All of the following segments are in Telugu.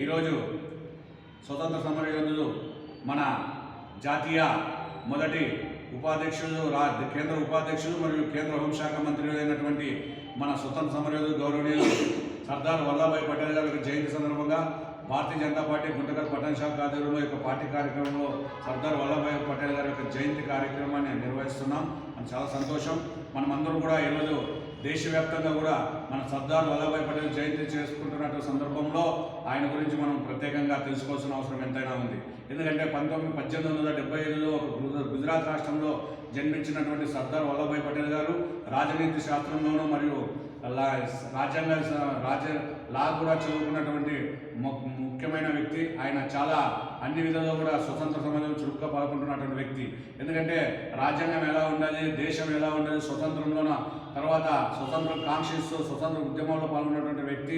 ఈరోజు స్వతంత్ర సమరయోధులు మన జాతీయ మొదటి ఉపాధ్యక్షులు కేంద్ర ఉపాధ్యక్షులు మరియు కేంద్ర హోంశాఖ మంత్రి అయినటువంటి మన స్వతంత్ర సమరయోధులు గౌరవనీయులు సర్దార్ వల్లభాయ్ పటేల్ గారి జయంతి సందర్భంగా భారతీయ జనతా పార్టీ గుంటకల్ పట్టణ శాఖ ఆధ్వర్యంలో యొక్క పార్టీ కార్యక్రమంలో సర్దార్ వల్లభాయ్ పటేల్ గారి యొక్క జయంతి కార్యక్రమాన్ని నిర్వహిస్తున్నాం. అని చాలా సంతోషం. మనమందరం కూడా ఈరోజు దేశవ్యాప్తంగా కూడా మన సర్దార్ వల్లభాయ్ పటేల్ జయంతి చేసుకుంటున్నటువంటి సందర్భంలో ఆయన గురించి మనం ప్రత్యేకంగా తెలుసుకోవాల్సిన అవసరం ఎంతైనా ఉంది. ఎందుకంటే 1875లో ఒక గుజరాత్ రాష్ట్రంలో జన్మించినటువంటి సర్దార్ వల్లభాయ్ పటేల్ గారు రాజనీతి శాస్త్రంలోనూ మరియు లా కూడా చదువుకున్నటువంటి ముఖ్యమైన వ్యక్తి. ఆయన చాలా అన్ని విధాలుగా కూడా స్వతంత్ర సమాజంలో చురుగ్గా పాల్గొంటున్నటువంటి వ్యక్తి. ఎందుకంటే రాజ్యాంగం ఎలా ఉండాలి, దేశం ఎలా ఉండాలి, స్వతంత్రంలోన తర్వాత స్వతంత్రం కాంక్షిస్తూ స్వతంత్ర ఉద్యమంలో పాల్గొన్నటువంటి వ్యక్తి.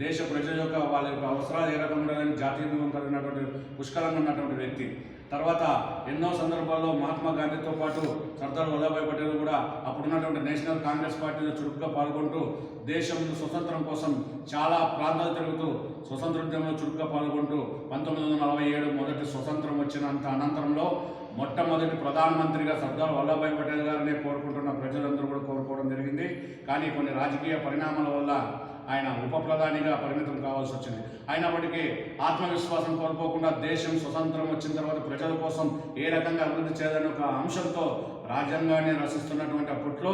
దేశ ప్రజల యొక్క వాళ్ళ యొక్క అవసరాలు ఏ రకంగా ఉండాలని జాతీయం కలిగినటువంటి పుష్కలంగా ఉన్నటువంటి వ్యక్తి. తర్వాత ఎన్నో సందర్భాల్లో మహాత్మా గాంధీతో పాటు సర్దార్ వల్లభాయ్ పటేల్ కూడా అప్పుడున్నటువంటి నేషనల్ కాంగ్రెస్ పార్టీలో చురుగ్గా పాల్గొంటూ దేశం స్వతంత్రం కోసం చాలా ప్రాంతాలు తిరుగుతూ స్వతంత్ర ఉద్యమంలో చురుగ్గా పాల్గొంటూ 1947 మొదటి స్వతంత్రం వచ్చినంత అనంతరంలో మొట్టమొదటి ప్రధానమంత్రిగా సర్దార్ వల్లభాయ్ పటేల్ గారిని కోరుకుంటున్న ప్రజలందరూ కూడా కోరుకోవడం జరిగింది. కానీ కొన్ని రాజకీయ పరిణామాల వల్ల ఆయన ఉప ప్రధానిగా పరిమితం కావాల్సి వచ్చింది. అయినప్పటికీ ఆత్మవిశ్వాసం కోల్పోకుండా దేశం స్వతంత్రం వచ్చిన తర్వాత ప్రజల కోసం ఏ రకంగా అభివృద్ధి చేయాలనే ఒక అంశంతో రాజ్యాంగాన్ని రచిస్తున్నటువంటి అప్పట్లో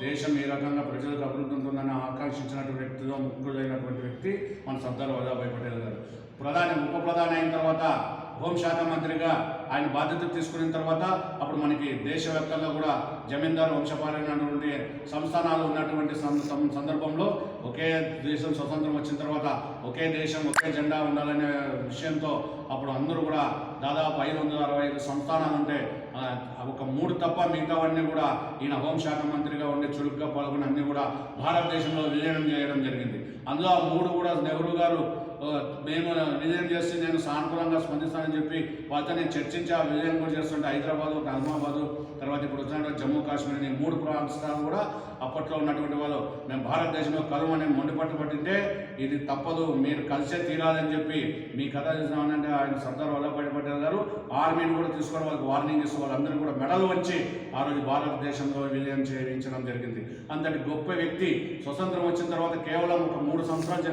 దేశం ఏ రకంగా ప్రజలకు అభివృద్ధి ఉంటుందని ఆకాంక్షించినటువంటి వ్యక్తిలో ముఖ్యులైనటువంటి వ్యక్తి మన సర్దార్ వల్లభాయ్ పటేల్ గారు. ఉప ప్రధాని అయిన తర్వాత హోంశాఖ మంత్రిగా ఆయన బాధ్యతలు తీసుకున్న తర్వాత అప్పుడు మనకి దేశవ్యాప్తంగా కూడా జమీందారు వంశపారైనటువంటి సంస్థానాలు ఉన్నటువంటి సందర్భంలో ఒకే దేశం స్వతంత్రం వచ్చిన తర్వాత ఒకే దేశం ఒకే జెండా ఉండాలనే విషయంతో అప్పుడు అందరూ కూడా దాదాపు 565 సంస్థానాలు ఉంటే ఒక 3 తప్ప మిగతావన్నీ కూడా ఈయన హోంశాఖ మంత్రిగా ఉండే చురుగ్గా పాల్గొని అన్నీ కూడా భారతదేశంలో విలీనం చేయడం జరిగింది. అందులో 3 కూడా నెహ్రూ గారు మేము విజయం చేస్తే నేను సానుకూలంగా స్పందిస్తానని చెప్పి వాళ్ళతో నేను చర్చించి ఆ విజయం కూడా చేస్తుంటే హైదరాబాదు, నిజామాబాదు, తర్వాత ఇప్పుడు వచ్చినటువంటి జమ్మూ కాశ్మీర్ అనే 3 ప్రాంతాలు కూడా అప్పట్లో ఉన్నటువంటి వాళ్ళు మేము భారతదేశంలో కరువు మొండిపట్టు పట్టింటే ఇది తప్పదు, మీరు కలిసే తీరాలని చెప్పి మీ కథ చేసినామనంటే ఆయన సర్దార్ వల్లభాయ్ పటేల్ గారు ఆర్మీని కూడా తీసుకొని వాళ్ళకి వార్నింగ్ ఇస్తూ వాళ్ళందరూ కూడా మెడల్ వచ్చి ఆ రోజు భారతదేశంలో విజయం చేయించడం జరిగింది. అంతటి గొప్ప వ్యక్తి స్వతంత్రం వచ్చిన తర్వాత కేవలం ఒక 3 సంవత్సరాలు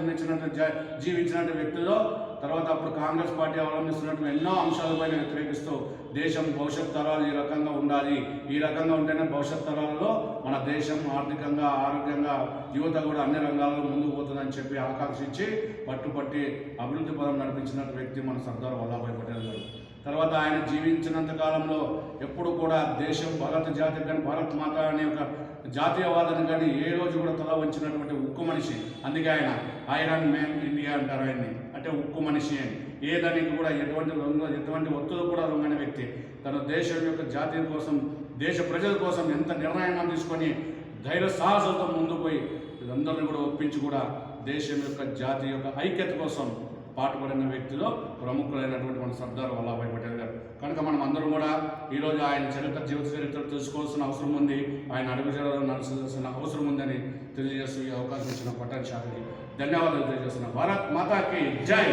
జీవించినటువంటి వ్యక్తిలో తర్వాత అప్పుడు కాంగ్రెస్ పార్టీ అవలంబిస్తున్నటువంటి ఎన్నో అంశాలపైన వ్యతిరేకిస్తూ దేశం భవిష్యత్ తరాలు ఈ రకంగా ఉండాలి, ఈ రకంగా ఉంటేనే భవిష్యత్ తరాలలో మన దేశం ఆర్థికంగా ఆరోగ్యంగా యువత కూడా అన్ని రంగాల్లో ముందుకు పోతుందని చెప్పి ఆకాంక్షించి పట్టుపట్టి అభివృద్ధి పదం నడిపించినటువంటి వ్యక్తి మన సర్దార్ వల్లభాయ్ పటేల్ గారు. తర్వాత ఆయన జీవించినంత కాలంలో ఎప్పుడు కూడా దేశం భారత జాతికి కానీ భారత్ మాత అనే ఒక జాతీయవాదాన్ని కానీ ఏ రోజు కూడా తల వంచినటువంటి ఉక్కు మనిషి. అందుకే ఆయన ఐరన్ మ్యాన్ ఇండియా అంటారు ఆయన్ని, అంటే ఉక్కు మనిషి అని. ఏదానికి కూడా ఎటువంటి ఒత్తులు కూడా లొంగని వ్యక్తి. తన దేశం యొక్క జాతీయం కోసం దేశ ప్రజల కోసం ఎంత నిర్ణయం తీసుకొని ధైర్య సాహసాలతో ముందుకు పోయి అందరినీ కూడా ఒప్పించి కూడా దేశం యొక్క జాతి యొక్క ఐక్యత కోసం పాటుపడిన వ్యక్తిలో ప్రముఖులైనటువంటి మన సర్దార్ వల్లభాయ్ పటేల్ గారు. కనుక మనం అందరం కూడా ఈరోజు ఆయన జీవిత చరిత్ర తెలుసుకోవాల్సిన అవసరం ఉంది, ఆయన అడుగుజాడలను నడుచాల్సిన అవసరం ఉందని తెలియజేస్తూ ఈ అవకాశం ఇచ్చిన పట్టణ శాఖకి ధన్యవాదాలు తెలియజేస్తున్నా. భారత్ మాతాకి జై.